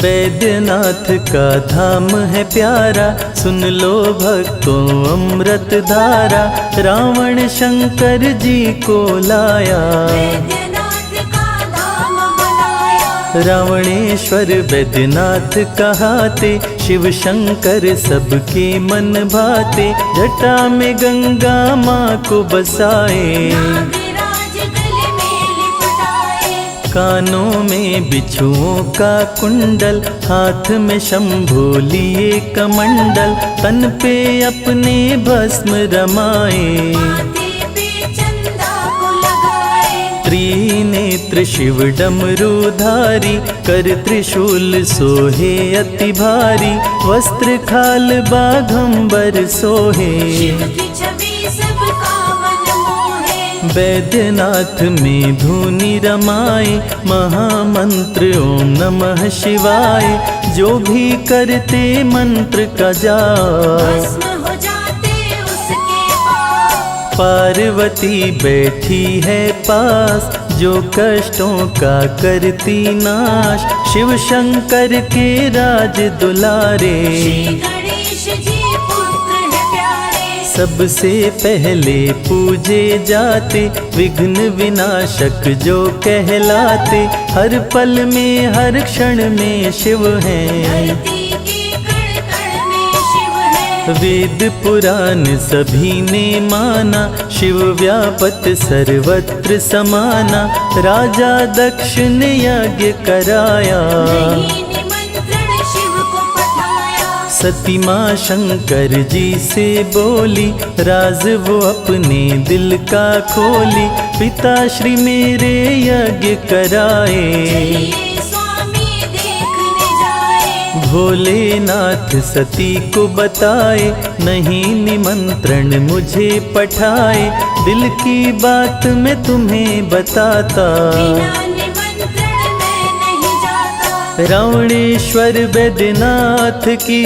वैद्यनाथ का धाम है प्यारा, सुन लो भक्तों अमृत धारा। रावण शंकर जी को लाया, वैद्यनाथ का धाम बनाया। रावणेश्वर वैद्यनाथ कहाते, शिव शंकर सबके मन भाते। जटा में गंगा माँ को बसाए, नागराज गले में लिपटाए। कानों में बिच्छुओं का कुंडल, हाथ में शंभू लिए कमंडल। तन पे अपने भस्म रमाए, माथे पे चंदा को लगाए। त्रिनेत्र शिव डमरूधारी, कर त्रिशूल सोहे अति भारी। वस्त्र खाल बाघंबर सोहे, शिव की छवि सबका मन मोहे। वैद्यनाथ में धुनि रमाए, महामंत्र ओम नमः शिवाय। जो भी करते मंत्र का जाप, भस्म हो जाते उसके पाप। पार्वती बैठी है पास, जो कष्टों का करती नाश। शिव शंकर के राज दुलारे, श्री गणेश जी पुत्र है प्यारे। सबसे पहले पूजे जाते, विघ्न विनाशक जो कहलाते। हर पल में हर क्षण में शिव हैं, धरती के कण कण में शिव है। वेद पुराण सभी ने माना, शिव व्यापत सर्वत्र समाना। राजा दक्ष ने यज्ञ कराया, नहीं निमंत्रण शिव को पठाया। सती माँ शंकर जी से बोली, राज वो अपने दिल का खोली। पिताश्री मेरे यज्ञ कराए, चलिए स्वामी देखने जाए। भोलेनाथ सती को बताए, नहीं निमंत्रण मुझे पठाए। दिल की बात मैं तुम्हें बताता, बिना निमंत्रण मैं नहीं जाता। रावणेश्वर वैद्यनाथ की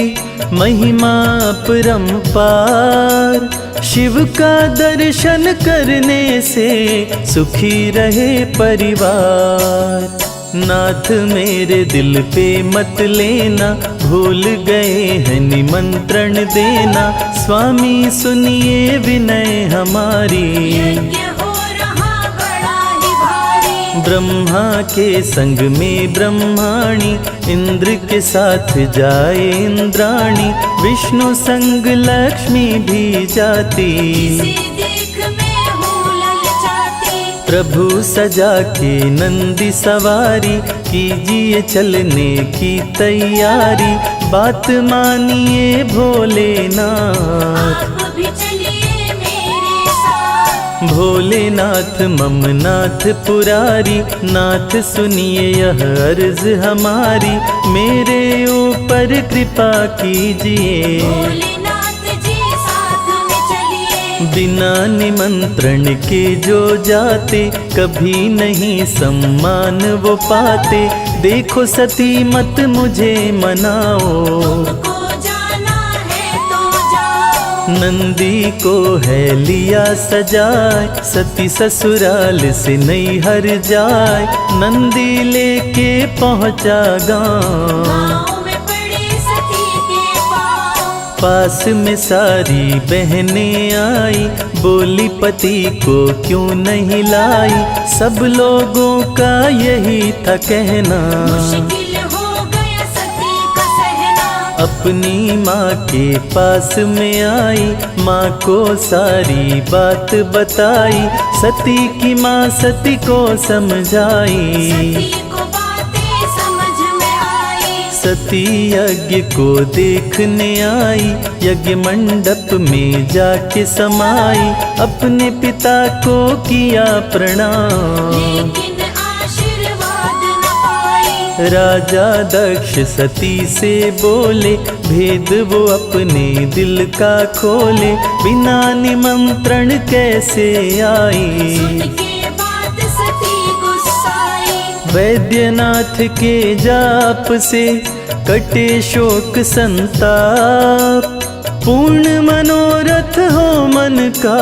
महिमा अपरंपार। शिव का दर्शन करने से सुखी रहे परिवार। नाथ मेरे दिल पे मत लेना, भूल गए हैं निमंत्रण देना। स्वामी सुनिए विनय हमारी, यज्ञ हो रहा बड़ा ही भारी। ब्रह्मा के संग में ब्रह्माणी, इंद्र के साथ जाए इंद्राणी। विष्णु संग लक्ष्मी भी जाती, जिसे देख मैं हूँ ललचाती। प्रभु सजा के नंदी सवारी। कीजिए चलने की तैयारी, बात मानिए भोलेनाथ। आप भी चलिए मेरे साथ। भोलेनाथ ममनाथ पुरारी, नाथ सुनिए यह अर्ज हमारी। मेरे ऊपर कृपा कीजिए, भोलेनाथ जी साथ में चलिए। बिना निमंत्रण के जो जाते, कभी नहीं सम्मान वो पाते। देखो सती मत मुझे मनाओ, को जाना है तो जाओ। नंदी को है लिया सजाए। सती ससुराल से नैहर जाए, नंदी लेके पहुँचा गाँव। गाँव में पड़े सती के पाँव। पास में सारी बहनें आई, बोली पति को क्यों नहीं लाई। सब लोगों का यही था कहना, मुश्किल हो गया सती का सहना। अपनी माँ के पास में आई, माँ को सारी बात बताई। सती की माँ सती को समझाई, सती को बातें समझ में आई। सती यज्ञ को देखने आई। यज्ञ मंडप में जाके समाई, अपने पिता को किया प्रणाम। लेकिन आशीर्वाद न पाई। राजा दक्ष सती से बोले, भेद वो अपने दिल का खोले। बिना निमंत्रण कैसे आई, सुन के बात सती गुस्साई। वैद्यनाथ के जाप से कटे शोक संताप। पूर्ण मनोरथ हो मन का,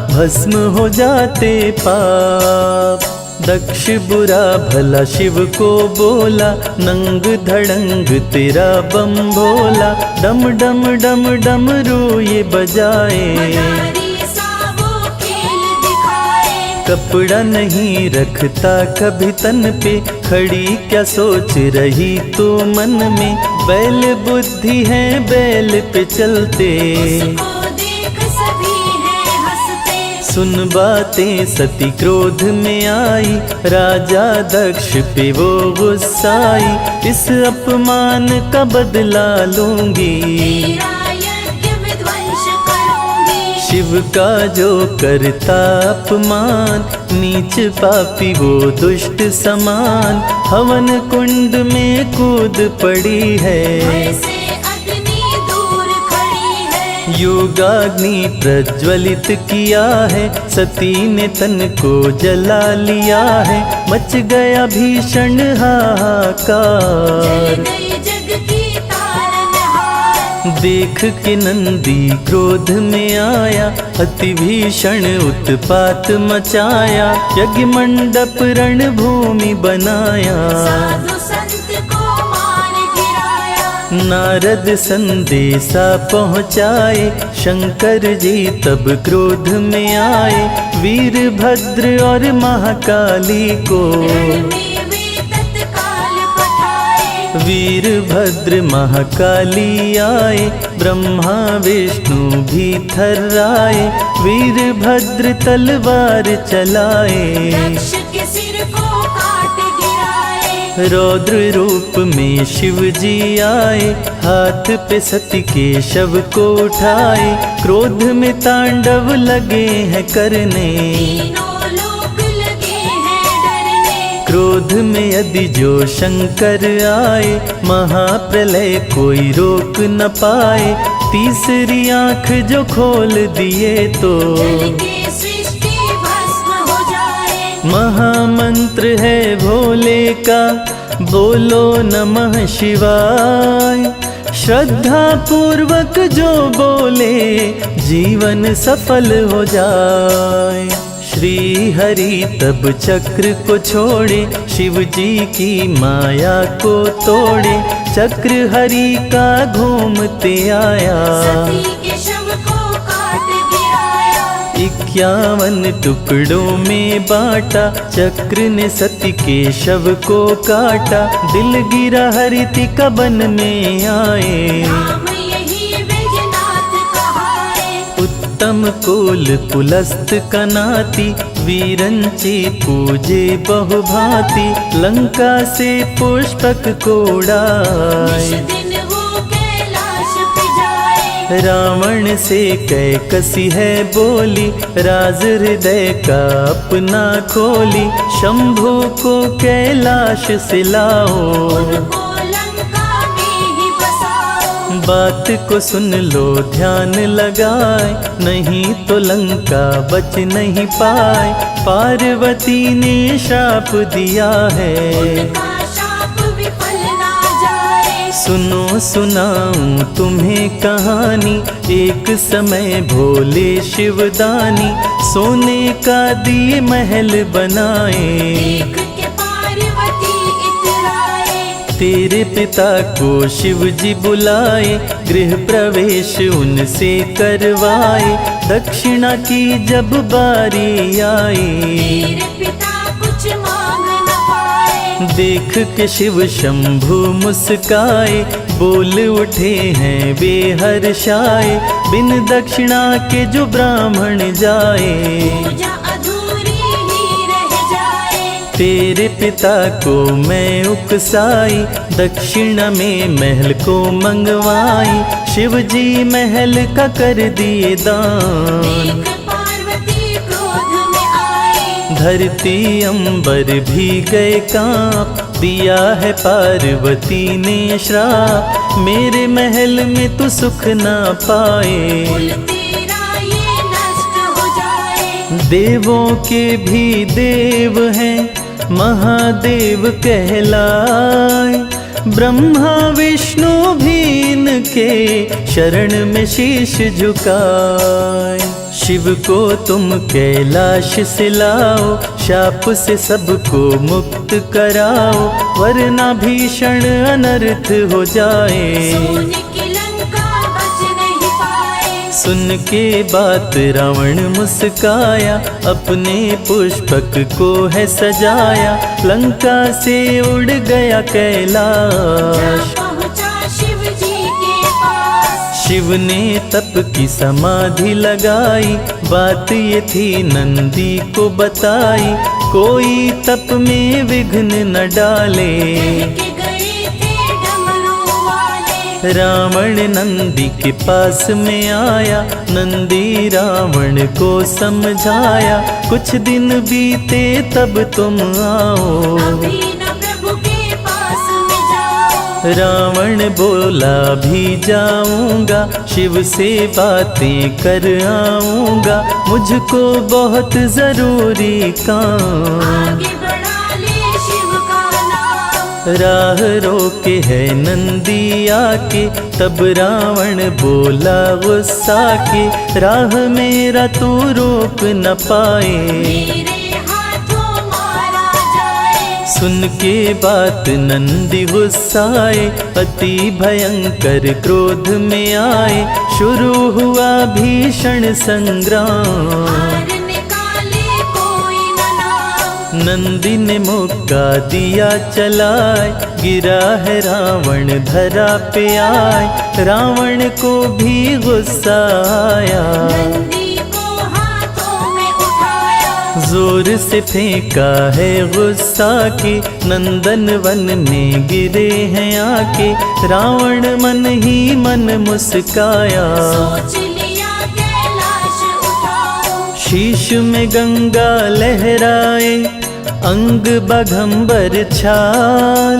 भस्म हो जाते पाप। दक्ष बुरा भला शिव को बोला, नंग धड़ंग तेरा बम भोला। डम डम डम डमरू ये बजाए, मदारी सा वो खेल दिखाए। कपड़ा नहीं रखता कभी तन पे, खड़ी क्या सोच रही तू मन में। बैल बुद्धि है बैल पे चलते, उसको देख सभी हैं हंसते। सुन बातें सती क्रोध में आई, राजा दक्ष पे वो गुस्साई। इस अपमान का बदला लूंगी, तेरा यज्ञ विध्वंस करूंगी। शिव का जो करता अपमान, नीच पापी वो दुष्ट समान। हवन कुंड में कूद पड़ी है, भय से अग्नि दूर खड़ी है। योगाग्नि प्रज्वलित किया है, सती ने तन को जला लिया है। मच गया भीषण हाहाकार, जल गई जग की तारनहार। देख के नंदी क्रोध में आया, अति भीषण उत्पात मचाया। यज्ञ मंडप रणभूमि बनाया, साधु संत को मार गिराया। नारद संदेशा पहुँचाए, शंकर जी तब क्रोध में आए। वीरभद्र और महाकाली को, रण में वे तत्काल पठाए। वीरभद्र महाकाली आए, ब्रह्मा विष्णु भी थर्राए। वीरभद्र तलवार चलाए, दक्ष के सिर को काट गिराए। रौद्र रूप में शिव जी आए, हाथ पे सती के शव को उठाए। क्रोध में तांडव लगे हैं करने, तीनों लोक लगे हैं डरने। क्रोध में यदि जो शंकर आए, महाप्रलय कोई रोक न पाए। तीसरी आंख जो खोल दिए तो, जल के सृष्टि भस्म हो जाए। महामंत्र है भोले का, बोलो नमः शिवाय। श्रद्धा पूर्वक जो बोले, जीवन सफल हो जाए। श्री हरि तब चक्र को छोड़े, शिव जी की माया को तोड़े। चक्र हरि का घूमते आया, सती के शव को काट गिराया। 51 टुकड़ों में बांटा, चक्र ने सती के शव को काटा। दिल गिरा हरिति का वन में आए, नाम यही बैजनाथ कहाए। उत्तम कुल पुलस्त का नाती, वीरंची पूजे बहुभांति। लंका से पुष्पक को उड़ाए, निश दिन वो कैलाश पे जाए। रावण से कैकसी है बोली, राज हृदय का अपना खोली। शंभु को कैलाश से लाओ, उनको लंका में ही बसाओ। बात को सुन लो ध्यान लगाए, नहीं तो लंका बच नहीं पाए। पार्वती ने श्राप दिया है, उनका शाप विफल ना जाए। सुनो सुनाऊं तुम्हें कहानी। एक समय भोले शिवदानी, सोने का दिए महल बनाए। देख के पार्वती इतराए। तेरे पिता को शिव जी बुलाए, गृह प्रवेश उनसे करवाए। दक्षिणा की जब बारी आई, तेरे पिता कुछ मांग न पाए। देख के शिव शंभु मुस्काए, बोल उठे हैं वे हर्षाए। बिन दक्षिणा के जो ब्राह्मण जाए, पूजा अधूरी ही रह जाए। तेरे पिता को मैं उकसाई, दक्षिणा में महल को मंगवाई। शिव जी महल का कर दिए दान, देख पार्वती क्रोध में आई। धरती अंबर भी गए कांप। दिया है पार्वती ने श्राप, मेरे महल में तू सुख ना पाए। कुल तेरा ये नष्ट हो जाए। देवों के भी देव हैं, महादेव कहलाए। ब्रह्मा विष्णु भी इनके शरण में शीश झुकाए। शिव को तुम कैलाश से लाओ, शाप से सबको मुक्त कराओ, वरना भीषण अनर्थ हो जाए। सोने की लंका बच नहीं पाए। सुन के बात रावण मुस्काया, अपने पुष्पक को है सजाया, लंका से उड़ गया कैलाश। पहुंचा शिव जी के पास। शिव ने तप की समाधि लगाई, बात ये थी नंदी को बताई, कोई तप में विघ्न न डाले। के गए थे डमरू वाले। रावण नंदी के पास में आया, नंदी रावण को समझाया, कुछ दिन बीते तब तुम आओ। अभी न प्रभु के पास में जाओ। रावण बोला भी जाऊंगा, शिव से बातें कर आऊंगा, मुझको बहुत जरूरी काम। आगे बढ़ा ले शिव का नाम। राह रोके है नंदी आके, तब रावण बोला गुस्सा के, राह मेरा तू रोक न पाए। मेरे हाथों मारा जाए। सुन के बात नंदी गुस्साए, अति भयंकर क्रोध में आए, शुरू हुआ भीषण संग्राम। हार निकाले कोई न नाम। नंदी ने मौका दिया चलाए, गिरा है रावण धरा पे आए, रावण को भी गुस्सा आया। नंदी को हाथों में उठाया। जोर से फेंका है गुस्सा के, नंदन वन में गिरे हैं आके, रावण मन ही मन मुस्काया। सोच लिया कैलाश उठाओ। शीश में गंगा लहराए, अंग बघंबर छाल,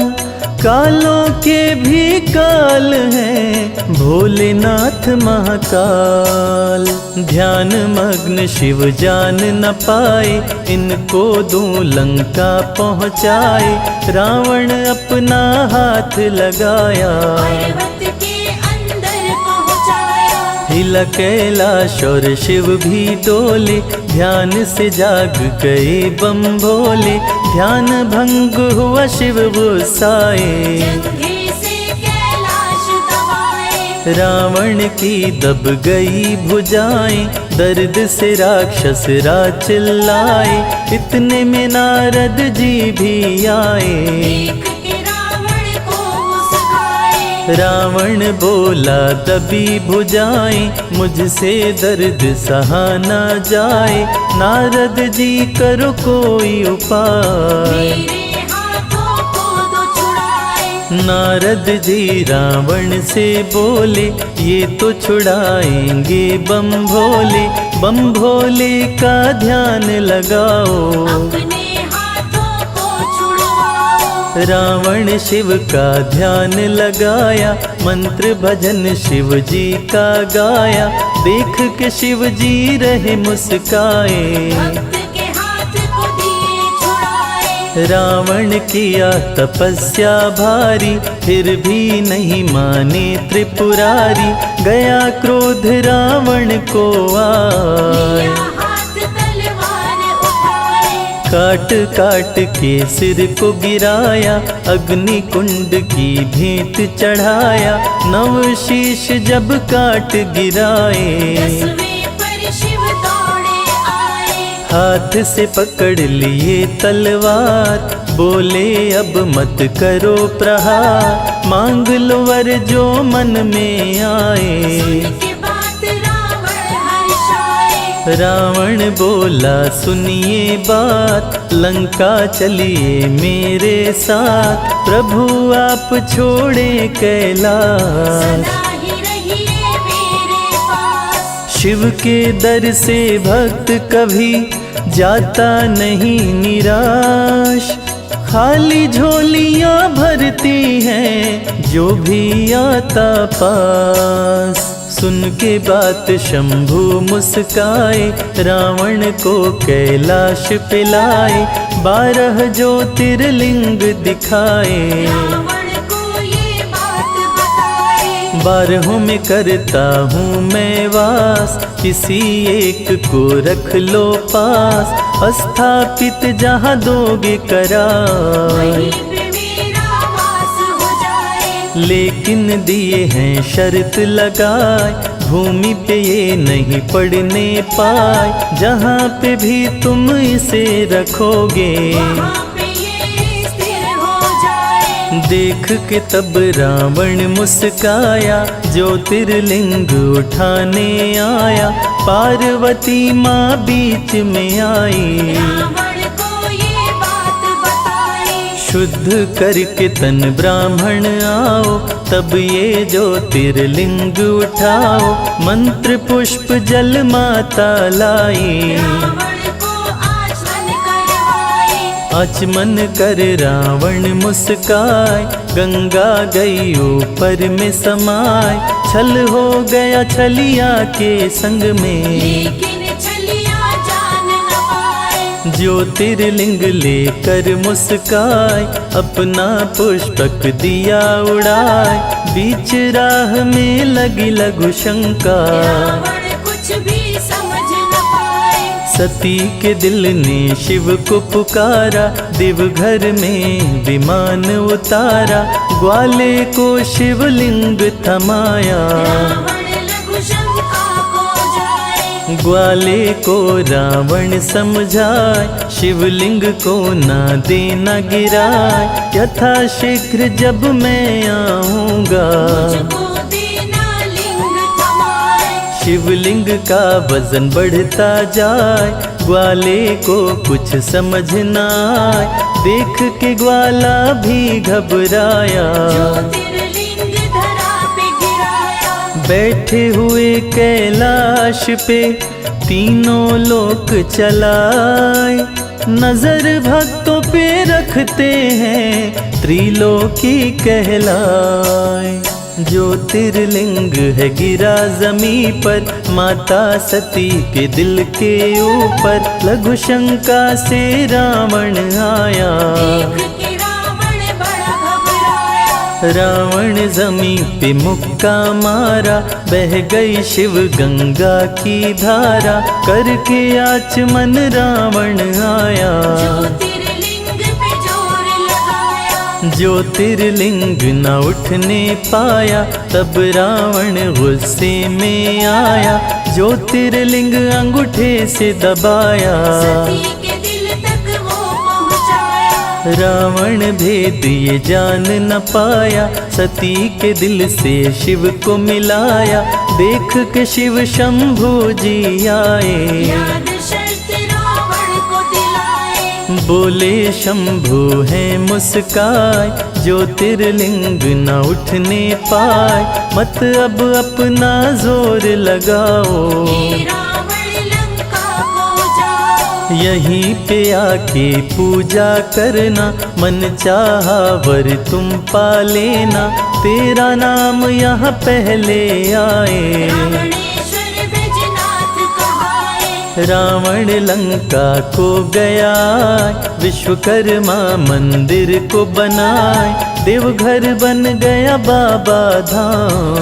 कालों के भी काल हैं भोलेनाथ महाकाल। ध्यान मग्न शिव जान न पाए, इनको दो लंका पहुँचाए, रावण अपना हाथ लगाया। पर्वत के अंदर पहुंचाया। हिला कैलाश और शिव भी डोले, ध्यान से जाग गए बम भोले, ध्यान भंग हुआ शिव गुस्साए। जंघे से कैलाश दबाए। रावण की दब गई भुजाएं, दर्द से राक्षस राज चिल्लाए, इतने में नारद जी भी आए। देख के रावण को मुस्काए। रावण बोला दबी भुजाएं, मुझसे दर्द सहा न जाए, नारद जी करो कोई उपाय। मेरे हाथों को दो छुड़ाए। नारद जी रावण से बोले, ये तो छुड़ाएंगे बम भोले, बम भोले का ध्यान लगाओ। अपने हाथों को छुड़वाओ। रावण शिव का ध्यान लगाया, मंत्र भजन शिव जी का गाया, देख के शिव जी रहे मुस्काए। भक्त के हाथ को दिए छुड़ाए। रावण किया तपस्या भारी, फिर भी नहीं माने त्रिपुरारी, गया क्रोध रावण को आए। लिया हाथ तलवार उठाए। काट काट के सिर को गिराया, अग्नि कुंड की भेंट चढ़ाया, नव शीश जब काट गिराए। 10वें पर शिव दौड़े आए। हाथ से पकड़ लिए तलवार, बोले अब मत करो प्रहार, मांग लो वर जो मन में आए। सुन के बात रावण हर्षाए। रावण बोला सुनिए बात, लंका चलिए मेरे साथ, प्रभु आप छोड़े कैलाश। सदा ही रहिए मेरे पास। शिव के दर से भक्त कभी जाता नहीं निराश, खाली झोलियां भरती हैं जो भी आता पास। सुन के बात शंभु मुस्काए, रावण को कैलाश पिलाए, 12 ज्योतिर्लिंग दिखाए। रावण को ये बात बताए। बारहों में करता हूँ मैं वास, किसी एक को रख लो पास, स्थापित जहाँ दोगे करार। वहीं पे मेरा वास हो जाए। लेकिन दिए हैं शर्त लगाए, भूमि पे ये नहीं पड़ने पाए, जहाँ पे भी तुम इसे रखोगे। वहाँ पे ये स्थिर हो जाए। देख के तब रावण मुस्काया, ज्योतिर्लिंग उठाने आया, पार्वती माँ बीच में आई। रावण को ये बात बताई। शुद्ध करके तन ब्राह्मण आओ, तब ये ज्योतिर्लिंग उठाओ, मंत्र पुष्प जल माता लाई। रावण को आचमन करवाए। आचमन कर रावण मुस्काए, गंगा गई ऊपर में समाए, छल हो गया छलिया के संग में। लेकिन छलिया जान न पाए। ज्योतिर्लिंग लेकर मुस्काए, अपना पुष्पक दिया उड़ाए, बीच राह में लगी लघु शंका। रावण कुछ भी समझ न पाए। सती के दिल ने शिव को पुकारा, देवघर में विमान उतारा, ग्वाले को शिवलिंग थमाया। रावण लघु शंका को जाए। ग्वाले को रावण समझाए, शिवलिंग को ना देना गिराए, यथा शीघ्र जब मैं आऊँगा। मुझको देना लिंग थमाए। शिवलिंग का वजन बढ़ता जाए, ग्वाले को कुछ समझ न आए, देख के ग्वाला भी घबराया। ज्योतिर्लिंग धरा पे गिराया। बैठे हुए कैलाश पे तीनों लोक चलाए, नजर भक्तों पे रखते हैं, त्रिलोकी कहलाए। ज्योतिर्लिंग है गिरा जमी पर, माता सती के दिल के ऊपर, लघु शंका से रावण आया। देख के रावण बड़ा घबराया। रावण जमी पे मुक्का मारा, बह गई शिव गंगा की धारा, करके आचमन रावण आया। ज्योतिर्लिंग पे जोर लगाया। ज्योतिर्लिंग न उठने पाया, तब रावण गुस्से में आया, ज्योतिर्लिंग अंगूठे से दबाया। सती के दिल तक वो पहुँचाया। रावण भेद ये जान न पाया, सती के दिल से शिव को मिलाया, देख के शिव शंभु जी आए। याद शर्त रावण को दिलाए। बोले शंभु है मुस्काए, ज्योतिर्लिंग न उठने पाए, मत अब अपना जोर लगाओ। हे रावण लंका को जाओ। यहीं पे आके पूजा करना, मन चाहा वर तुम पा लेना, तेरा नाम यहाँ पहले आए। रावणेश्वर बैजनाथ कहाए। रावण लंका को गया, विश्वकर्मा मंदिर को बनाए, देवघर बन गया बाबा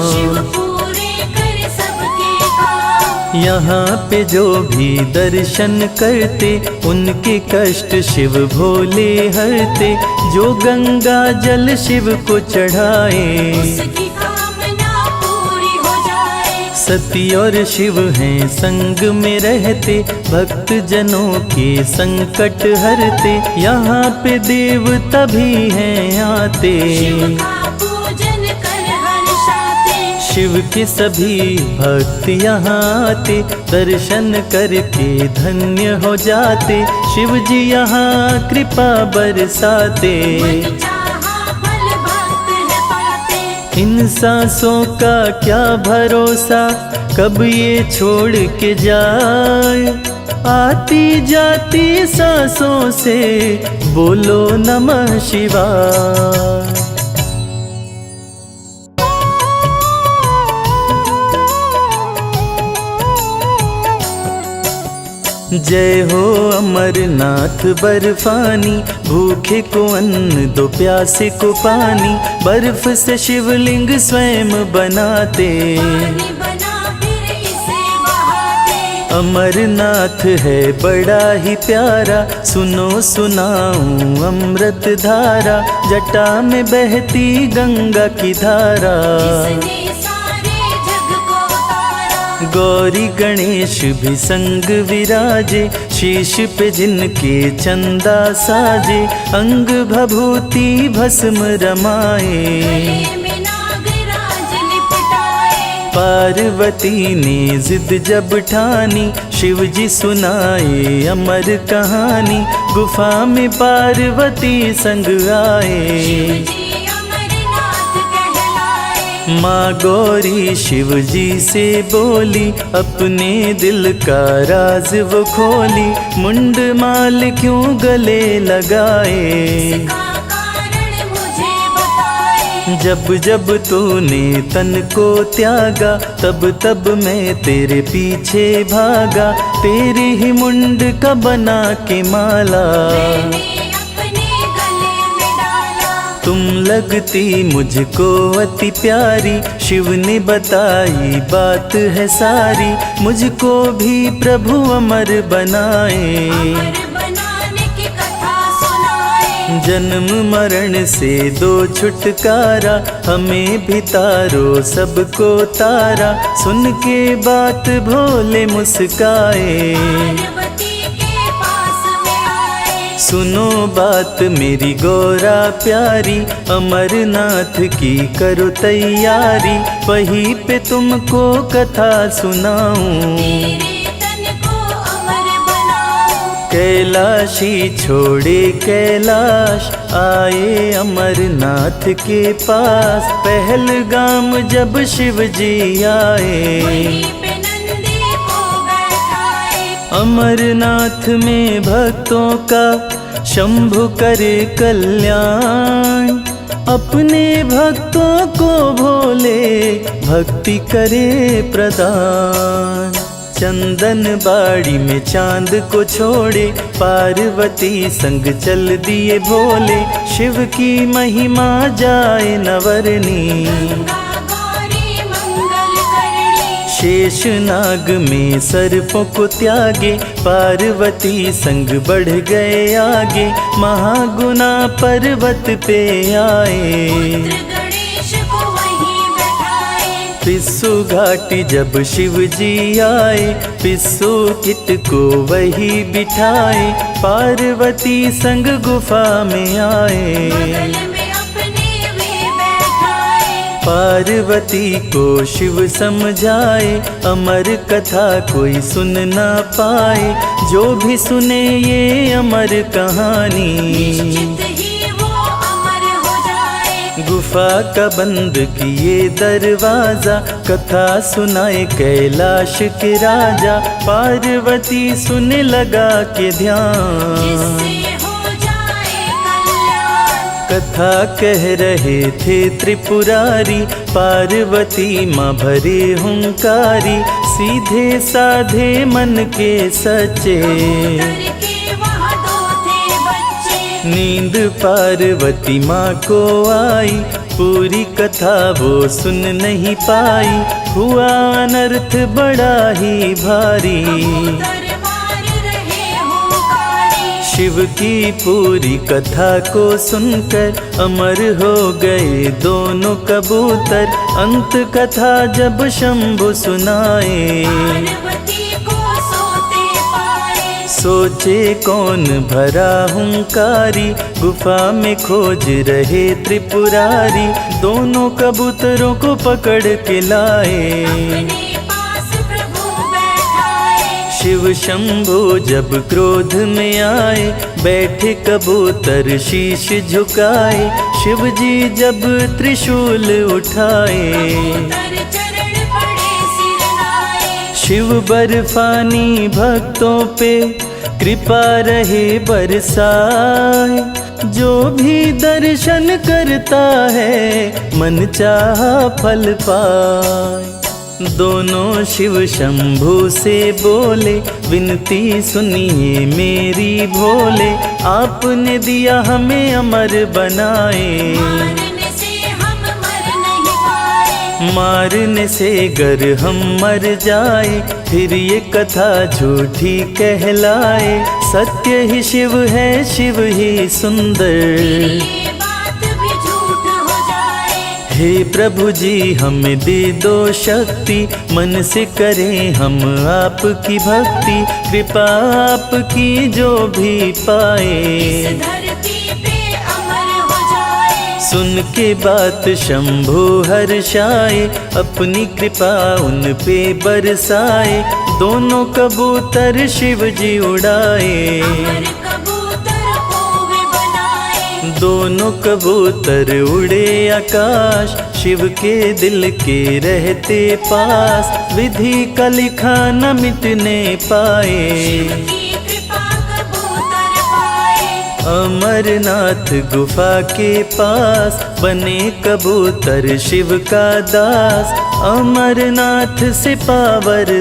शिव धाम। पूरे कर सबके काम। यहाँ पे जो भी दर्शन करते, उनके कष्ट शिव भोले हरते, जो गंगा जल शिव को चढ़ाए। उसकी कामना पूरी हो जाए। सती और शिव हैं संग में रहते, भक्त जनों के संकट हरते, यहाँ पे देवता भी हैं आते। शिव का पूजन कर हर्षाते। शिव के सभी भक्त यहाँ आते, दर्शन करके धन्य हो जाते, शिव जी यहाँ कृपा बरसाते। मन चाहा फल भक्त है पाते। इन सांसों का क्या भरोसा, कब ये छोड़ के जाए, आती जाती सांसों से बोलो नमः शिवाय। जय हो अमरनाथ बर्फानी, भूखे को अन्न दो प्यासे को पानी। बर्फ से शिवलिंग स्वयं बनाते, पानी बना फिर इसे बहाते। अमरनाथ है बड़ा ही प्यारा, सुनो सुनाऊं अमृत धारा। जटा में बहती गंगा की धारा, जिसने सारे जग को उतारा। गौरी गणेश भी संग विराजे, शीश पे जिनके चंदा साजे। अंग भभूति भस्म रमाए, गले में नागराज लिपटाए। पार्वती ने जिद जब ठानी, शिव जी सुनाए अमर कहानी। गुफा में पार्वती संग आए, शिवजी अमरनाथ कहलाए। माँ गौरी शिव जी से बोली, अपने दिल का राज वो खोली। मुंड माल क्यों गले लगाए, इसका कारण मुझे बताए। जब जब तूने तन को त्यागा, तब तब मैं तेरे पीछे भागा। तेरे ही मुंड का बना के माला, मैंने अपने गले में डाला। तुम लगती मुझको अति प्यारी। शिव ने बताई बात है सारी, मुझको भी प्रभु अमर बनाए। अमर बनाने की कथा सुनाए। जन्म मरण से दो छुटकारा, हमें भी तारो सबको तारा। सुन के बात भोले मुस्काए, पार्वती के पास में आए। सुनो बात मेरी गौरा प्यारी। अमरनाथ की करो तैयारी, वहीं पे तुमको कथा सुनाऊं। तेरे तन को अमर बनाऊं। कैलाशी छोड़े कैलाश, आए अमरनाथ के पास। पहलगाम जब शिव जी आए, वहीं पे नंदी को बैठाए। अमरनाथ में भक्तों का शंभु करे कल्याण। अपने भक्तों को भोले भक्ति करे प्रदान। चंदन बाड़ी में चांद को छोड़े, पार्वती संग चल दिए भोले। शिव की महिमा जाए नवरनी, गंगा गौरी मंगल करणी। शेष नाग में सर्पों को त्यागे, पार्वती संग बढ़ गए आगे। महागुना पर्वत पे आए, पुत्र गणेश को वहीं बैठाए। पिस्सू घाटी जब शिव जी आए, पिस्सू किट को वही बिठाए। पार्वती संग गुफा में आए, बगल में अपने वे बैठाए। पार्वती को शिव समझाए। अमर कथा कोई सुन ना पाए, जो भी सुने ये अमर कहानी। निश्चित ही वो अमर हो जाए। गुफा का बंद किए दरवाजा, कथा सुनाए कैलाश के राजा। पार्वती सुने लगा के ध्यान, जिससे हो जाए कल्याण। कथा कह रहे थे त्रिपुरारी। पार्वती माँ भरे हुंकारी, सीधे साधे मन के सच्चे। कबूतर के वहाँ दो थे बच्चे। नींद पार्वती माँ को आई, पूरी कथा वो सुन नहीं पाई। हुआ अनर्थ बड़ा ही भारी, कबूतर मार रहे हुंकारी। शिव की पूरी कथा को सुनकर अमर हो गए दोनों कबूतर। अंत कथा जब शंभु सुनाए, पार्वती को सोते पाए। सोचे कौन भरा हुंकारी। गुफा में खोज रहे त्रिपुरारी, दोनों कबूतरों को पकड़ के लाए। अपने पास प्रभु बैठाए। शिव शंभु जब क्रोध में आए, बैठे कबूतर शीश झुकाए। शिव जी जब त्रिशूल उठाए, कबूतर चरण पड़े सिर नाए। शिव बर्फानी भक्तों पे कृपा रहे बरसाए। जो भी दर्शन करता है मन चाहा फल पाए। दोनों शिव शंभु से बोले, विनती सुनिए मेरी भोले, आपने दिया हमें अमर बनाए। मारने से हम मर नहीं पाए, मारने से गर हम मर जाए, फिर ये कथा झूठी कहलाए। सत्य ही शिव है, शिव ही सुंदर। ये बात भी झूठ हो जाए। हे प्रभु जी हमें दे दो शक्ति, मन से करें हम आपकी भक्ति। कृपा आपकी जो भी पाए, इस धरती पे अमर हो जाए। सुन के बात शंभु हर्षाए, अपनी कृपा उन पे बरसाए। दोनों कबूतर शिव जी उड़ाए, अमर कबूतर कोवे बनाए। दोनों कबूतर उड़े आकाश, शिव के दिल के रहते पास। विधि का लिखा न मिटने पाए, शिव की कृपा कबूतर पाए। अमरनाथ गुफा के पास, बने कबूतर शिव का दास। अमरनाथ से पावरदान,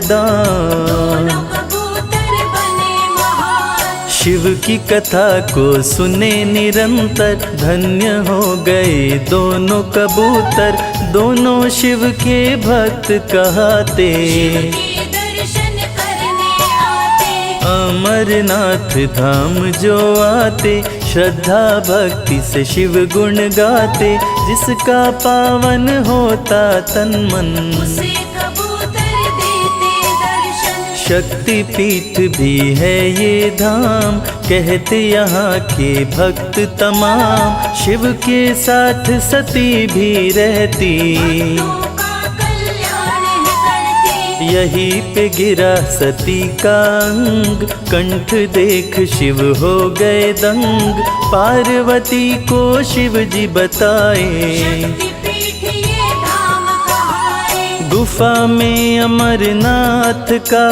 दोनों कबूतर बने महान। शिव की कथा को सुने निरंतर, धन्य हो गए दोनों कबूतर। दोनों शिव के भक्त कहाते, शिव के दर्शन करने आते। अमरनाथ धाम जो आते, श्रद्धा भक्ति से शिव गुण गाते। जिसका पावन होता तन मन, उसे कबूतर देते दर्शन। शक्ति पीठ भी है ये धाम, कहते यहाँ के भक्त तमाम। शिव के साथ सती भी रहती, भक्तों का कल्याण है करती। यहीं पे गिरा सती का अंग, कंठ देख शिव हो गए दंग। पार्वती को शिव जी बताए, शक्तिपीठ ये धाम कहाए। गुफा में अमरनाथ का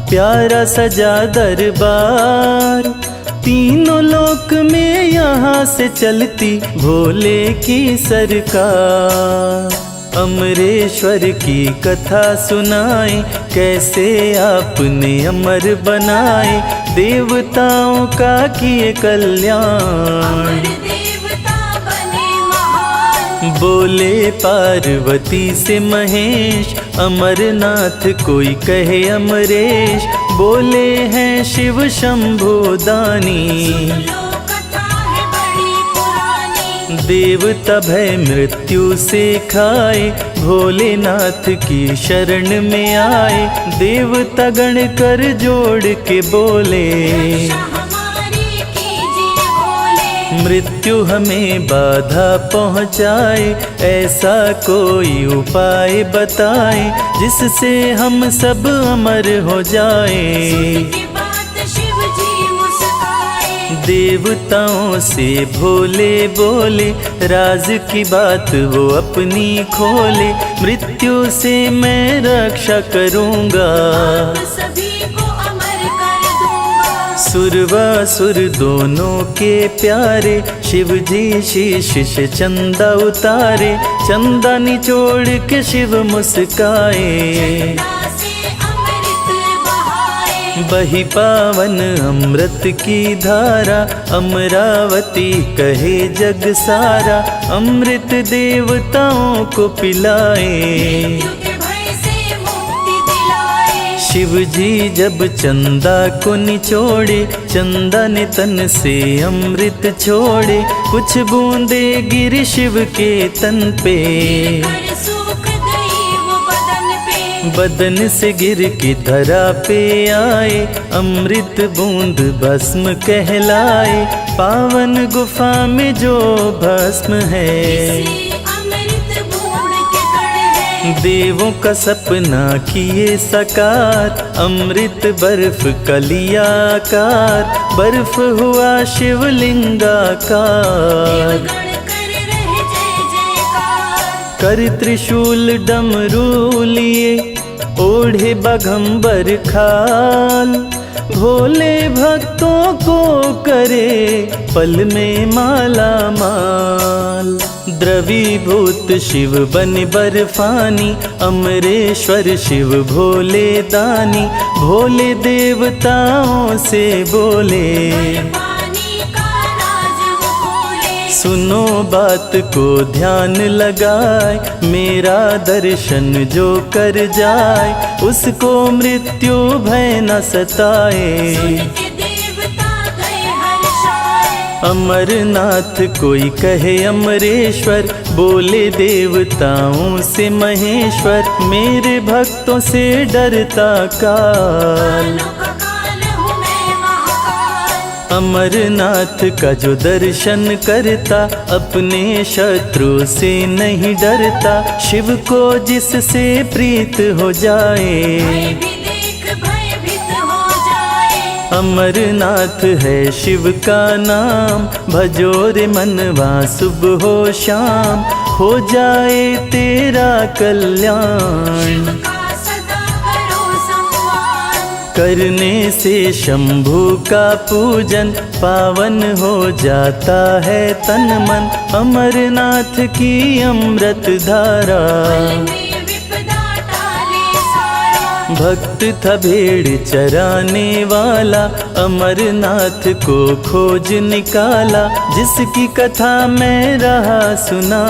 प्यारा सजा दरबार। तीनों लोक में यहाँ से चलती भोले की सरकार। अमरेश्वर की कथा सुनाए, कैसे आपने अमर बनाए। देवताओं का किए कल्याण, अमर देवता बने महान। बोले पार्वती से महेश, अमरनाथ कोई कहे अमरेश। बोले हैं शिव शंभु दानी, लो कथा है बड़ी पुरानी। देवता भय मृत्यु से खाए, भोलेनाथ की शरण में आए। देवता गण कर जोड़ के बोले, रक्षा हमारी कीजिए भोले। मृत्यु हमें बाधा पहुँचाए। ऐसा कोई उपाय बताए, जिससे हम सब अमर हो जाए। की बात शिव जी मुस्काए। देवताओं से भोले बोले, राज की बात वो अपनी खोले। मृत्यु से मैं रक्षा करूँगा, आप सभी को अमर कर दूंगा। सुरवासुर दोनों के प्यारे, शिव जी शीश से चंदा उतारे। चंदा निचोड़ के शिव मुस्काए, चंदा से अमृत बहाए। बही पावन अमृत की धारा। अमरावती कहे जग सारा, अमृत देवताओं को पिलाए। मृत्यु के भय से मुक्ति दिलाए। शिव जी जब चंदा को निचोड़े, चंदा ने तन से अमृत छोड़े। कुछ बूंदे गिरी शिव के तन पे, कर सूख गई वो बदन पे। बदन से गिर के धरा पे आए। अमृत बूंद भस्म कहलाए, पावन गुफा में जो भस्म है। इसी अमृत बूंद के कण है। देवों का सपना किए साकार, अमृत बर्फ का लिया आकार। बर्फ हुआ शिवलिंगाकार, देवगण कर रहे जय जयकार। कर त्रिशूल डमरू लिए, ओढ़े बाघंबर खाल। भोले भक्तों को करे पल में माला माल। द्रवीभूत शिव बन बर्फानी, अमरेश्वर शिव भोले दानी। भोले देवताओं से बोले, पानी का राज वो खोले। सुनो बात को ध्यान लगाए, मेरा दर्शन जो कर जाए, उसको मृत्यु भय न सताए। सुन के देवता गए हर्षाए। अमरनाथ कोई कहे अमरेश्वर, बोले देवताओं से महेश्वर। मेरे भक्तों से डरता काल, कालों का काल हूँ मैं महाकाल। अमरनाथ का जो दर्शन करता, अपने शत्रु से नहीं डरता। शिव को जिससे प्रीत हो जाए, भय भी देख भयभीत हो जाए। अमरनाथ है शिव का नाम, भजो रे मनवा सुबह हो शाम। हो जाए तेरा कल्याण, शिव का सदा करो सम्मान। करने से शंभु का पूजन, पावन हो जाता है तन मन। अमरनाथ की अमृत धारा, पल में विपदा टाले सारा। भक्त था भेड़ चराने वाला, अमरनाथ को खोज निकाला। जिसकी कथा मैं रहा सुना,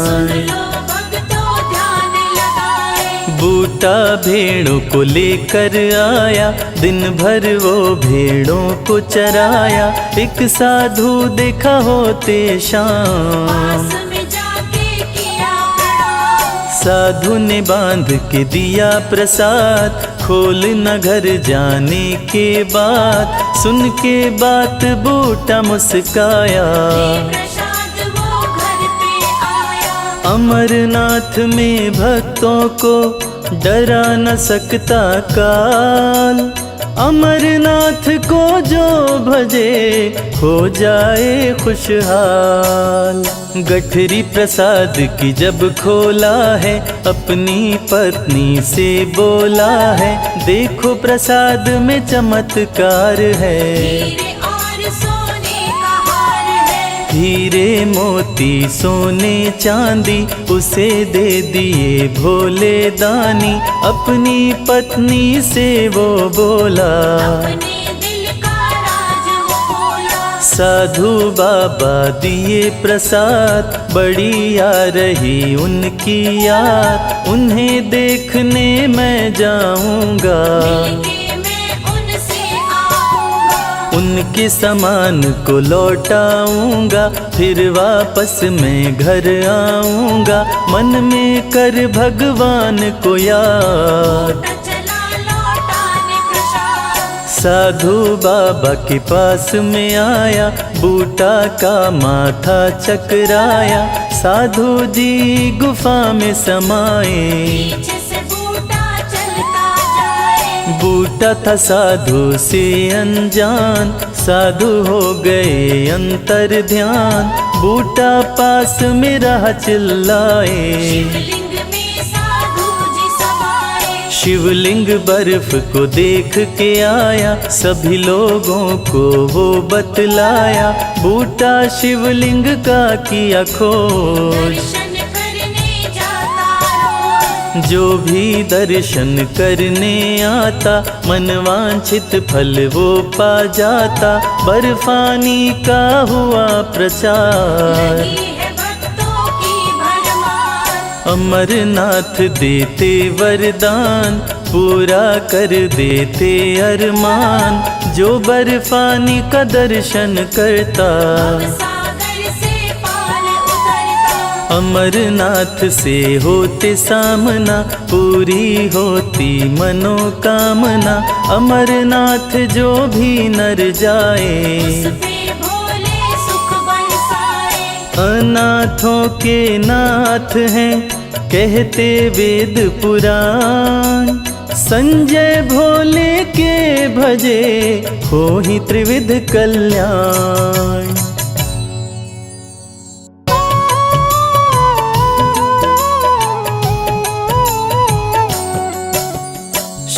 सुन लो भक्तों ध्यान लगाए। बूटा भेड़ों को लेकर आया, दिन भर वो भेड़ों को चराया। एक साधु देखा होते शाम, पास में जाके किया प्रणाम। साधु ने बांध के दिया प्रसाद। खोल न घर जाने के बाद, सुन के बात बूटा मुस्काया। प्रसाद वो घर पे आया। अमरनाथ में भक्तों को डरा न सकता काल। अमरनाथ को जो भजे हो जाए खुशहाल। गठरी प्रसाद की जब खोला है, अपनी पत्नी से बोला है। देखो प्रसाद में चमत्कार है, हीरे और सोने का हार है। हीरे मोती सोने चांदी उसे दे दिए भोले दानी। अपनी पत्नी से वो बोला, अपने दिल का राज वो खोला। साधु बाबा दिए प्रसाद। बड़ी आ रही उनकी याद, उन्हें देखने मैं जाऊंगा। मिलके मैं उनसे आऊंगा। उनके सामान को लौटाऊंगा, फिर वापस मैं घर आऊंगा। मन में कर भगवान को याद, चला लौटाने प्रसाद। साधु बाबा के पास में आया। बूटा का माथा चकराया, साधु जी गुफा में समाए। पीछे से बूटा चलता जाए। बूटा था साधु से अनजान, साधु हो गए अंतर ध्यान। बूटा पास में रहा चिल्लाए, शिवलिंग में साधु जी समाए। शिवलिंग बर्फ को देख के आया, सभी लोगों को वो बतलाया। बूटा शिवलिंग का किया खोज, दर्शन करने जाता रोज। जो भी दर्शन करने आता, मनवांछित फल वो पा जाता। बर्फानी का हुआ प्रचार, लगी है भक्तों की भरमार। अमरनाथ देते वरदान, पूरा कर देते अरमान। जो बर्फानी का दर्शन करता, सागर से पार उतरता। अमरनाथ से होते सामना, पूरी होती मनोकामना। अमरनाथ जो भी नर जाए, उसपे भोले सुख बरसाए। अनाथों के नाथ हैं कहते वेद पुराण। संजय भोले के भजे हो ही त्रिविध कल्याण।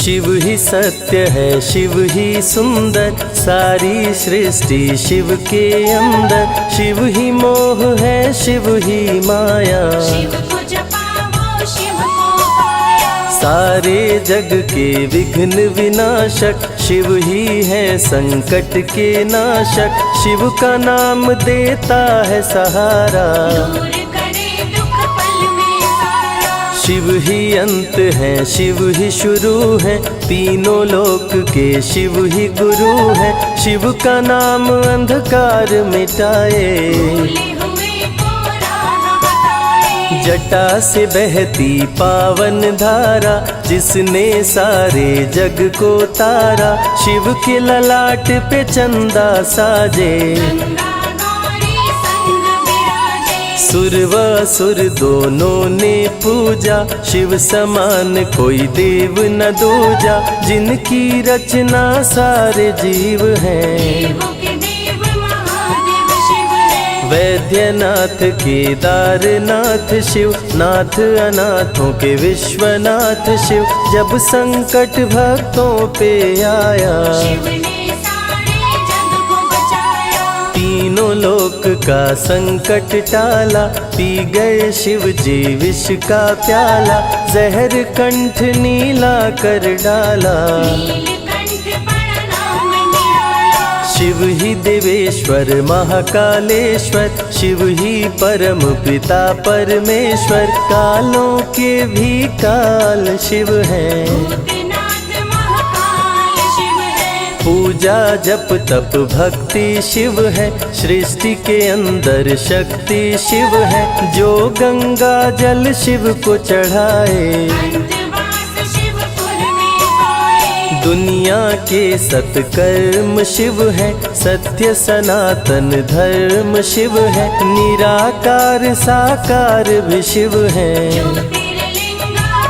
शिव ही सत्य है, शिव ही सुंदर, सारी सृष्टि शिव के अंदर। शिव ही मोह है, शिव ही माया, शिव को जपाओ शिव को पाया। सारे जग के विघ्न विनाशक, शिव ही है संकट के नाशक। शिव का नाम देता है सहारा, दूर करे दुख पल में सारा। शिव ही अंत है, शिव ही शुरू है, तीनों लोक के शिव ही गुरु है। शिव का नाम अंधकार मिटाए, भूले हुए को राह बताए। जटा से बहती पावन धारा, जिसने सारे जग को तारा। शिव के ललाट पे चंदा साजे, गंगा गौरी संग विराजे। सुर व असुर दोनों ने पूजा, शिव समान कोई देव न दूजा। जिनकी रचना सारे जीव हैं, देवों के देव महादेव शिव है। वैद्यनाथ केदारनाथ शिव, नाथ अनाथों के विश्वनाथ शिव। जब संकट भक्तों पे आया, शिव ने सारे जग को बचाया। तीनों लोक का संकट टाला, पी गए शिव जी विष का प्याला। जहर कंठ नीला कर डाला, नीलकंठ प्रणाम निराला। शिव ही देवेश्वर महाकालेश्वर, शिव ही परम पिता परमेश्वर। कालों के भी काल शिव हैं, भूतनाथ महाकाल शिव है। पूजा जप तप भक्ति शिव है, सृष्टि के अंदर शक्ति शिव है। जो गंगा जल शिव को चढ़ाए, अंतवास शिवपुर में पाए। दुनिया के सत्कर्म शिव है, सत्य सनातन धर्म शिव है। निराकार साकार भी शिव है, ज्योतिर्लिंगाकार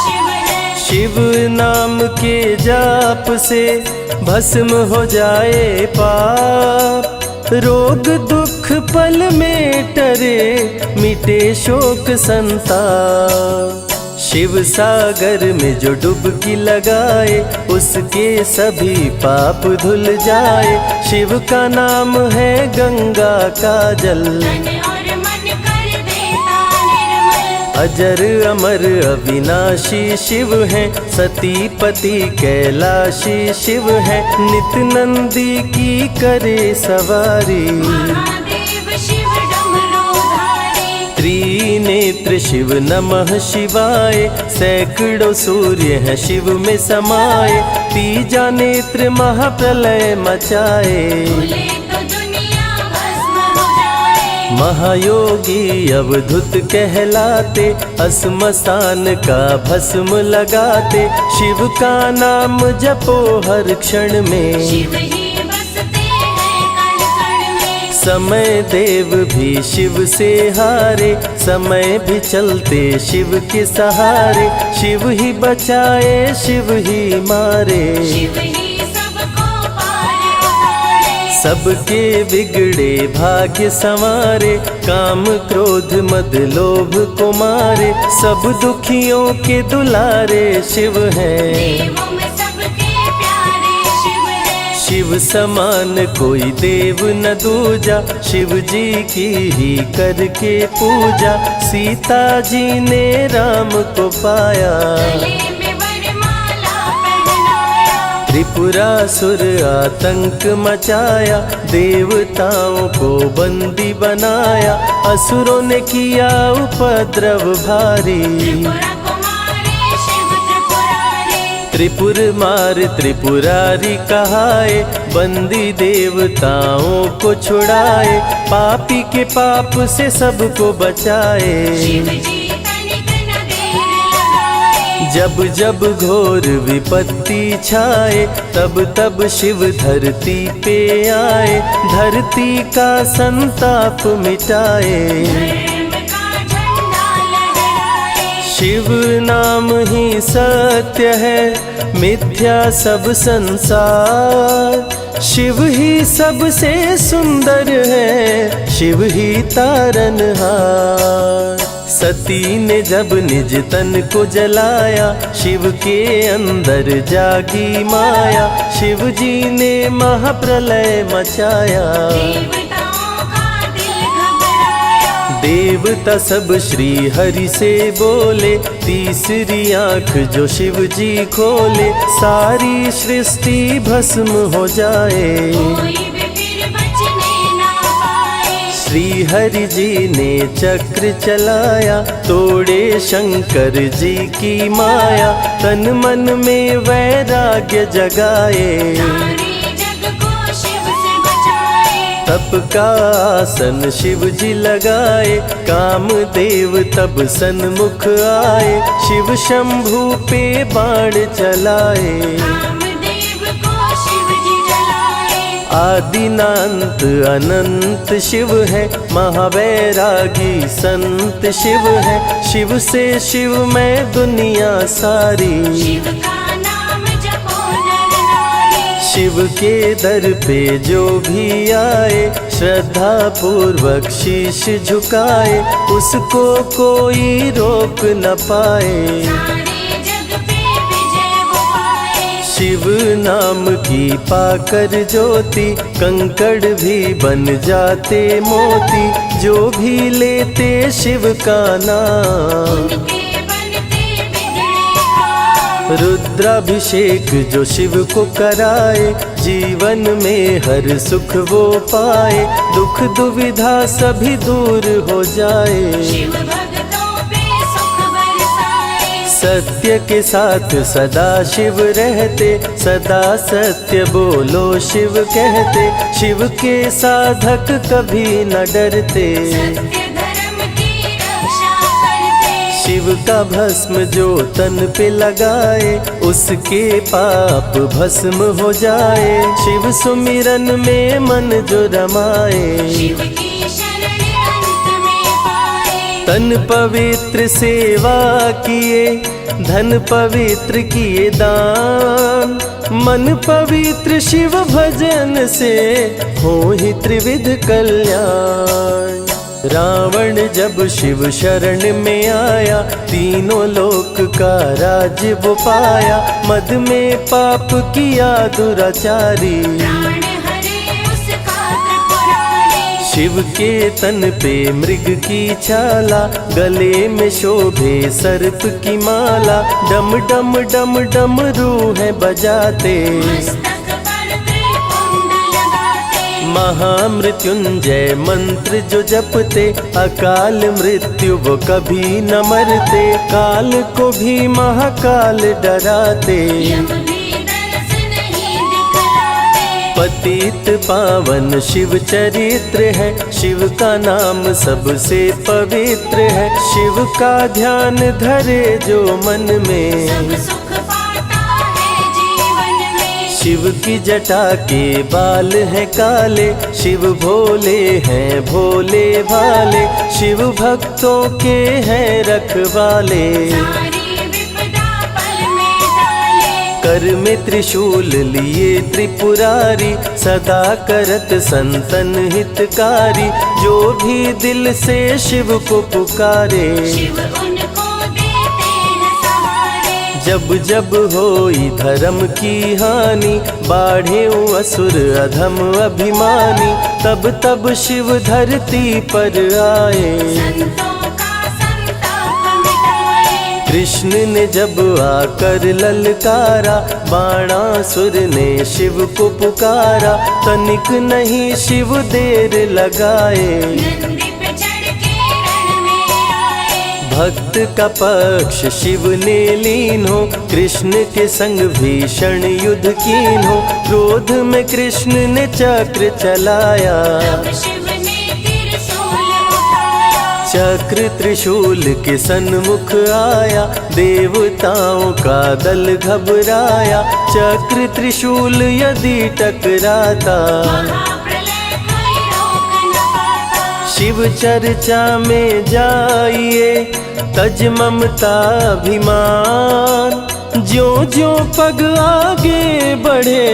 शिव है। शिव नाम के जाप से भस्म हो जाए पाप। रोग दुख पल में टरे, मिटे शोक संताप। शिव सागर में जो डुबकी लगाए, उसके सभी पाप धुल जाए। शिव का नाम है गंगा का जल, तन और मन कर देता निर्मल। अजर अमर अविनाशी शिव है, सतीपति कैलाशी शिव है। नित नंदी की करे सवारी, महादेव शिव डमरूधारी। त्रिनेत्र शिव नमः शिवाय। सैकड़ों सूर्य हैं शिव में समाये, तीजा नेत्र महाप्रलय मचाए। भूले तो दुनिया भस्म हो जाए। महायोगी अवधूत कहलाते, अस्मशान का भस्म लगाते। शिव का नाम जपो हर क्षण में, शिव ही बसते हैं कण कण में। समय देव भी शिव से हारे, समय भी चलते शिव के सहारे। शिव ही बचाए, शिव ही मारे, शिव ही सबको पार उतारे। सबके बिगड़े भाग्य संवारे। काम क्रोध मद लोभ को मारे, सब दुखियों के दुलारे शिव हैं। देवों में सबके प्यारे शिव है। शिव समान कोई देव न दूजा, शिव जी की ही करके पूजा। सीता जी ने राम को पाया, गले में वरमाला पहनाया। त्रिपुरासुर आतंक मचाया, देवताओं को बंदी बनाया। असुरों ने किया उपद्रव भारी, त्रिपुरा कुमारी शिव त्रिपुरारी। त्रिपुर मार त्रिपुरारी कहाए, बंदी देवताओं को छुड़ाए। पापी के पाप से सबको बचाए, शिव जी तनिक न देर लगाए। जब जब घोर विपत्ति छाए, तब तब शिव धरती पे आए। धरती का संताप मिटाए, धर्म का झंडा लहराए। शिव नाम ही सत्य है, मिथ्या सब संसार। शिव ही सबसे सुंदर है, शिव ही तारनहार। सती ने जब निज तन को जलाया, शिव के अंदर जागी माया, शिव जी ने महाप्रलय मचाया। देवताओं का दिल घबराया, देवता सब श्री हरि से बोले, तीसरी आंख जो शिव जी खोले, सारी सृष्टि भस्म हो जाए। कोई भी फिर बचने ना पाए। श्री हरि जी ने चक्र चलाया, तोड़े शंकर जी की माया, तन मन में वैराग्य जगाए। सारे जग को शिव से बचाए। तप का आसन शिव जी लगाए, कामदेव तब सन्मुख आए, शिव शंभू पे बाण चलाए। कामदेव को शिव जी जलाए। आदिनांत अनंत शिव है, महावैरागी संत शिव है, शिव से शिव में दुनिया सारी। शिव का नाम जपो नर नारी। शिव के दर पे जो भी आए, श्रद्धा पूर्वक शीश झुकाए, उसको कोई रोक न पाए। सारे जग पे विजय वो पाए। शिव नाम की पाकर ज्योति, कंकड़ भी बन जाते मोती, जो भी लेते शिव का नाम। उनके बनते बिगड़े काम। रुद्राभिषेक जो शिव को कराए, जीवन में हर सुख वो पाए, दुख दुविधा सभी दूर हो जाए। शिव भक्तों पे सुख बरसाए। सत्य के साथ सदा शिव रहते, सदा सत्य बोलो शिव कहते, शिव के साधक कभी न डरते। सत्य धर्म की रक्षा करते। शिव का भस्म जो तन पे लगाए, उसके पाप भस्म हो जाए। शिव सुमिरन में मन जो रमाए, शिव की शरण अंत में पाए। तन पवित्र सेवा किए, धन पवित्र किए दान, मन पवित्र शिव भजन से हो ही त्रिविध कल्याण। रावण जब शिव शरण में आया, तीनों लोक का राज्य वो पाया, मद में पाप किया दुराचारी। प्राण हरे उसका त्रिपुरारी। शिव के तन पे मृग की छाला, गले में शोभे सर्प की माला, डम डम डम डम रूह बजाते। मस्तक पर त्रिपुंड लगाते। महामृत्युंजय मंत्र जो जपते, अकाल मृत्यु वो कभी न मरते, काल को भी महाकाल डराते। यम भी दरस नहीं दिखलाते। पतित पावन शिव चरित्र है, शिव का नाम सबसे पवित्र है, शिव का ध्यान धरे जो मन में, सब सुख पाता है जीवन में। शिव की जटा के बाल हैं काले, शिव भोले हैं भोले भाले, शिव भक्तों के हैं रखवाले। सारी विपदा पल में डाले। कर में त्रिशूल लिए त्रिपुरारी, सदा करत संतन हितकारी, जो भी दिल से शिव को पुकारे। शिव उनको देते हैं सहारे। जब जब होई धर्म की हानि, बाढ़े असुर अधम अभिमानी, तब तब शिव धरती पर आए। संतों का संताप मिटाए। कृष्ण ने जब आकर ललकारा, बाणासुर ने शिव को पुकारा, तनिक नहीं शिव देर लगाए। नंदी पे चढ़ के रण में आए। भक्त का पक्ष शिव ने लीन हो, कृष्ण के संग भीषण युद्ध कीन हो, क्रोध में कृष्ण ने चक्र चलाया। तब शिव ने त्रिशूल उठाया। चक्र त्रिशूल के सन्मुख आया, देवताओं का दल घबराया, चक्र त्रिशूल यदि टकराता, महाप्रलय कोई रोक न पाता। शिव चर्चा में जाइए, तज ममता अभिमान, ज्यों ज्यों पग आगे बढ़े,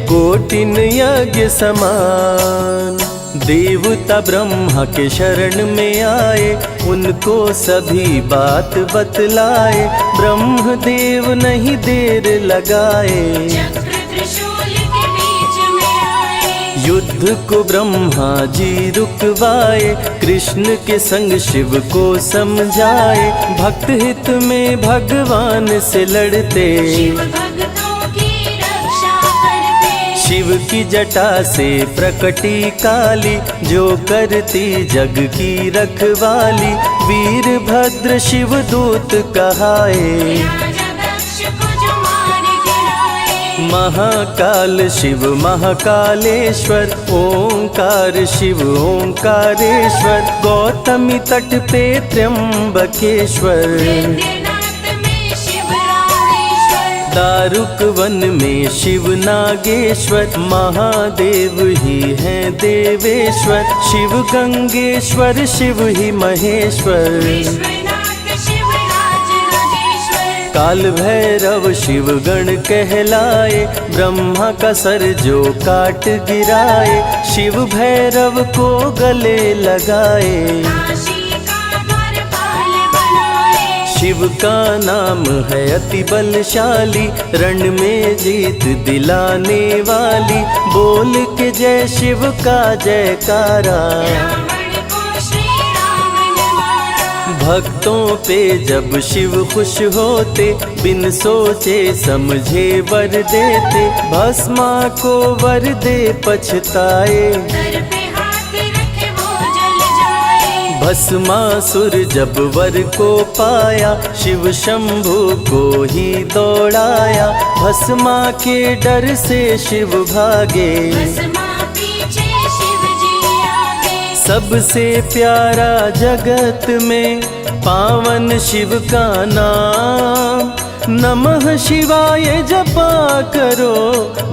कोटिन यज्ञ समान। देवता ब्रह्मा के शरण में आए, उनको सभी बात बतलाए। ब्रह्मदेव नहीं देर लगाए, चक्र त्रिशूल के बीच में आए। युद्ध को ब्रह्मा जी रुकवाए, कृष्ण के संग शिव को समझाए। भक्त हित में भगवान से लड़ते, शिव भक्तों की रक्षा करते। शिव की जटा से प्रकटी काली, जो करती जग की रखवाली। वीरभद्र शिव दूत कहाए, राजा दक्ष को जो मार गिराए। महाकाल शिव महाकालेश्वर, ओंकार शिव ओंकारेश्वर। गौतमी तट पे त्र्यंबकेश्वर, वैद्यनाथ में शिव रामेश्वर। दारुक वन में शिव नागेश्वर। महादेव ही हैं देवेश्वर, शिव गंगेश्वर शिव ही महेश्वर। विश्वनाथ शिव राजराजेश्वर। काल भैरव शिव गण कहलाए, ब्रह्मा का सर जो काट गिराए। शिव भैरव को गले लगाए, काशी का द्वारपाल बनाए। शिव का नाम है अति बलशाली, रण में जीत दिलाने वाली। बोल के जय शिव का जयकारा, रावण को श्री राम ने मारा। भक्तों पे जब शिव खुश होते, बिन सोचे समझे वर देते। भस्मा को वर दे पछताए, सर पे हाथ रखे वो जल जाए। भस्मासुर जब वर को पाया, शिव शंभु को ही दौड़ाया। भस्मा के डर से शिव भागे, भस्मा पीछे शिव जी आगे। सबसे प्यारा जगत में पावन शिव का नाम। नमः शिवाय जपा करो,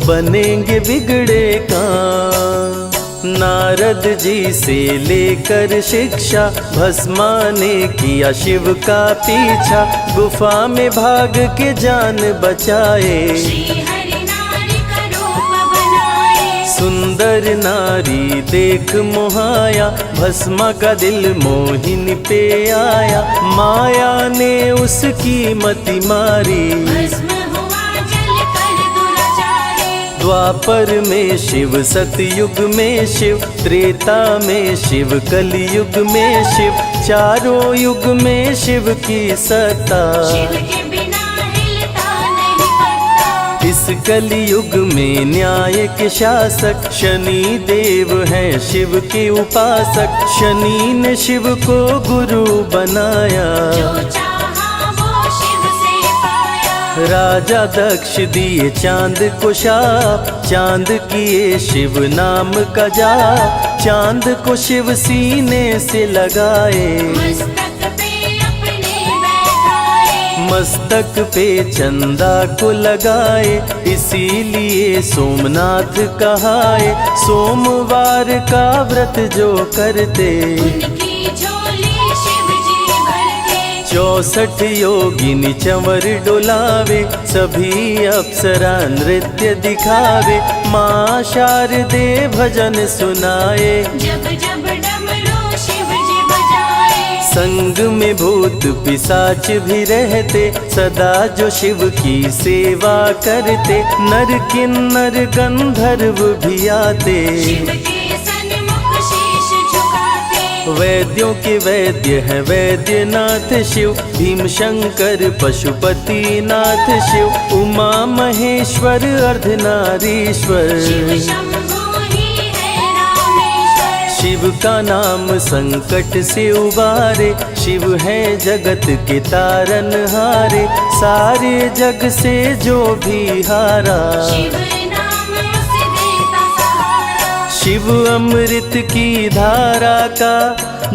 बनेंगे बिगड़े काम। नारद जी से लेकर शिक्षा, भस्मा ने किया शिव का पीछा। गुफा में भाग के जान बचाए, श्री हरि नारी का रूप बनाए। सुंदर नारी देख मोहाया, भस्मा का दिल मोहिनी पे आया। माया ने उसकी मति मारी, भस्म हुआ जल कर दुराचारी। द्वापर में शिव सतयुग में शिव, त्रेता में शिव कलयुग में शिव। चारों युग में शिव की सत्ता, शिव के बिना हिलता नहीं पत्ता। इस कलयुग में न्याय के शासक, शनि देव हैं शिव के उपासक। शनि ने शिव को गुरु बनाया, जो चाहा वो शिव से पाया। राजा दक्ष दिए चांद को शाप, चांद किए शिव नाम का जाप। चांद को शिव सीने से लगाए, मस्तक पे अपने बैठाए। मस्तक पे चंदा को लगाए। इसीलिए सोमनाथ कहाए, सोमवार का व्रत जो करते। उनकी झोली शिव जी भरते। 64 योगिनी चंवर डोलावे, सभी अप्सरा नृत्य दिखावे। माँ शारदे भजन सुनाए, जब जब डमरू शिव जी बजाए। संग में भूत पिशाच भी रहते, सदा जो शिव की सेवा करते। नर किन्नर गंधर्व भी आते, शिव के सन्मुख शीश झुकाते। वैद्यों के वैद्य है वैद्यनाथ शिव। भीम शंकर पशुपति नाथ शिव। उमा महेश्वर अर्धनारीश्वर, शिव शंभु ही है रामेश्वर। शिव का नाम संकट से उबारे। शिव है जगत के तारनहारे, सारे जग से जो भी हारा। शिव नाम उसे देता सहारा। शिव अमृत की धारा का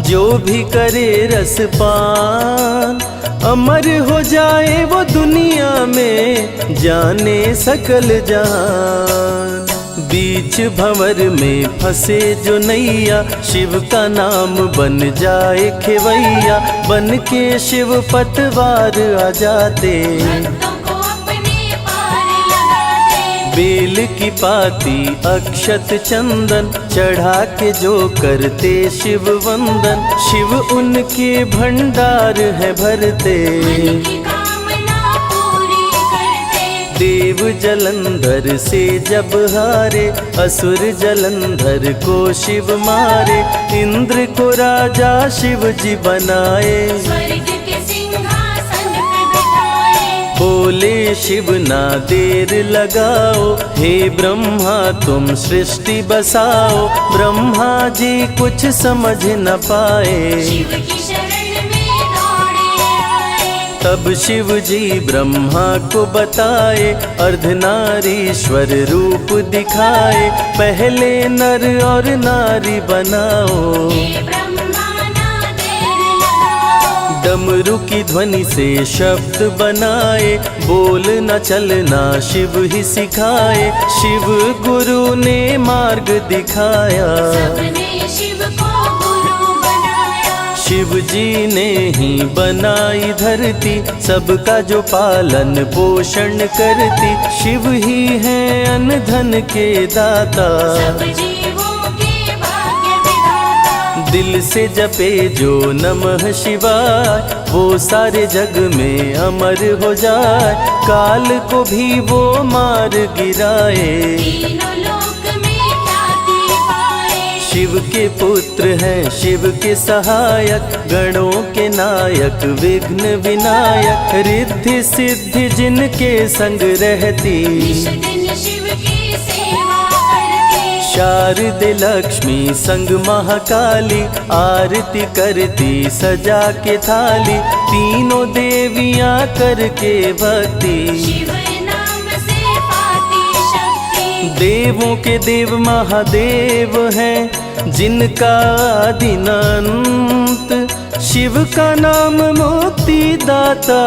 जो भी करे रसपान, अमर हो जाए वो दुनिया में, जाने सकल जहान। बीच भंवर में फंसे जो नैया, शिव का नाम बन जाए खेवैया। बन के शिव पतवार आ जाते, भक्तों को अपने पार लगाते। बेल की पाती अक्षत चंदन चढ़ा के जो करते शिव वंदन, शिव उनके भंडार है भरते। मन की कामना पूरी करते। देव जलंधर से जब हारे, असुर जलंधर को शिव मारे। इंद्र को राजा शिव जी बनाए, स्वर्ग के सिंहासन पे बिठाए। बोले शिव ना देर लगाओ, हे ब्रह्मा तुम सृष्टि बसाओ। ब्रह्मा जी कुछ समझ न पाए, शिव की शरण में दौड़े आए। तब शिव जी ब्रह्मा को बताए, अर्धनारीश्वर रूप दिखाए। पहले नर और नारी बनाओ, हे ब्रह्मा ना देर लगाओ। डमरू की ध्वनि से शब्द बनाए, बोलना चलना शिव ही सिखाए। शिव गुरु ने मार्ग दिखाया, सबने शिव को गुरु बनाया। शिव जी ने ही बनाई धरती, सबका जो पालन पोषण करती। शिव ही है अन्न धन के दाता, सब जीवों के भाग्य विधाता। दिल से जपे जो नमः शिवाय, वो सारे जग में अमर हो जाए। काल को भी वो मार गिराए, तीनों लोक में ख्याति पाए। शिव के पुत्र हैं शिव के सहायक, गणों के नायक विघ्न विनायक। रिद्धि सिद्धि जिनके संग रहती, निश दिन शिव की सेवा करते। शारदे लक्ष्मी संग महाकाली, आरती करती सजा के थाली। तीनों देवियां करके भक्ति, शिव नाम से पाती शक्ति। देवों के देव महादेव हैं, जिनका आदि अनंत। शिव का नाम मुक्ति दाता,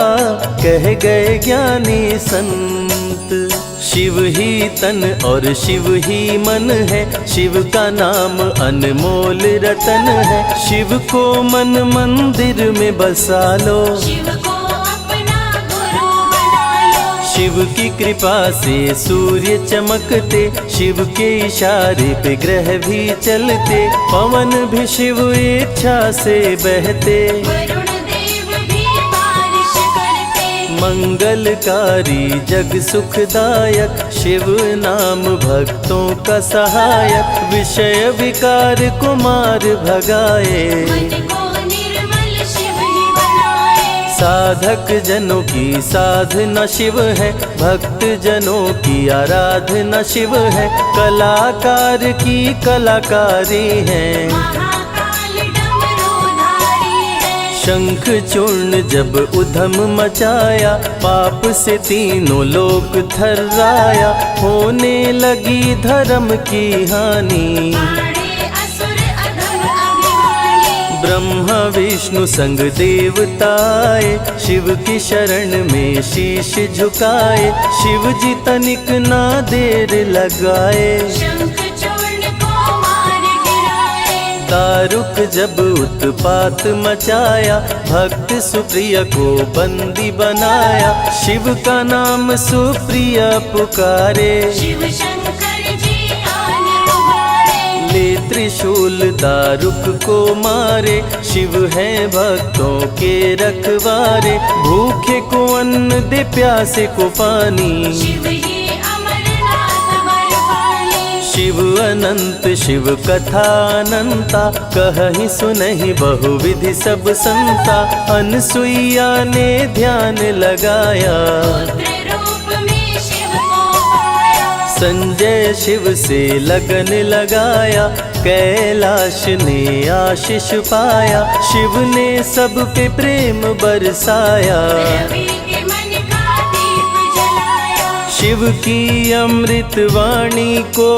कह गए ज्ञानी संत। शिव ही तन और शिव ही मन है, शिव का नाम अनमोल रतन है। शिव को मन मंदिर में बसा लो, शिव को अपना गुरु बना लो। शिव की कृपा से सूर्य चमकते, शिव के इशारे पे ग्रह भी चलते। पवन भी शिव इच्छा से बहते, वरुण देव भी बारिश करते। मंगलकारी जग सुखदायक, शिव नाम भक्तों का सहायक। विषय विकार को मार भगाए, मन को निर्मल शिव ही बनाए। साधक जनों की साधना शिव है, भक्त जनों की आराधना शिव है। कलाकार की कलाकारी है, महाकाल डमरूधारी है। शंख चूर्ण जब उधम मचाया, पाप से तीनों लोक थर्राया। होने लगी धर्म की हानि, बाड़े असुर अधम अभिमानी। ब्रह्मा विष्णु संग देवताए, शिव की शरण में शीश झुकाए। शिव जी तनिक ना देर लगाए, शंख चूर्ण को मार गिराए। दारुक जब उत्पात मचाया, भक्त सुप्रिया को बंदी बनाया। शिव का नाम सुप्रिया पुकारे, शिव शंकर जी आन उबारे। ले त्रिशूल दारुक को मारे। शिव है भक्तों के रखवारे, भूखे को अन्न दे प्यासे को पानी। शिव ही अमरनाथ बरपाली। शिव अनंत शिव कथा अनंता, कहीं सुनहि बहुविधि सब संता। अनसुईया ने ध्यान लगाया, पुत्र रूप में शिव को पाया। संजय शिव से लगन लगाया। कैलाश ने आशीष पाया, शिव ने सब पे प्रेम बरसाया। रवि के मन का दीप जलाया। शिव की अमृत वाणी को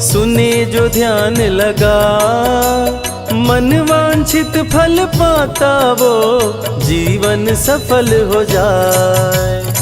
सुने जो ध्यान लगा, मन वांछित फल पाता वो जीवन सफल हो जाए।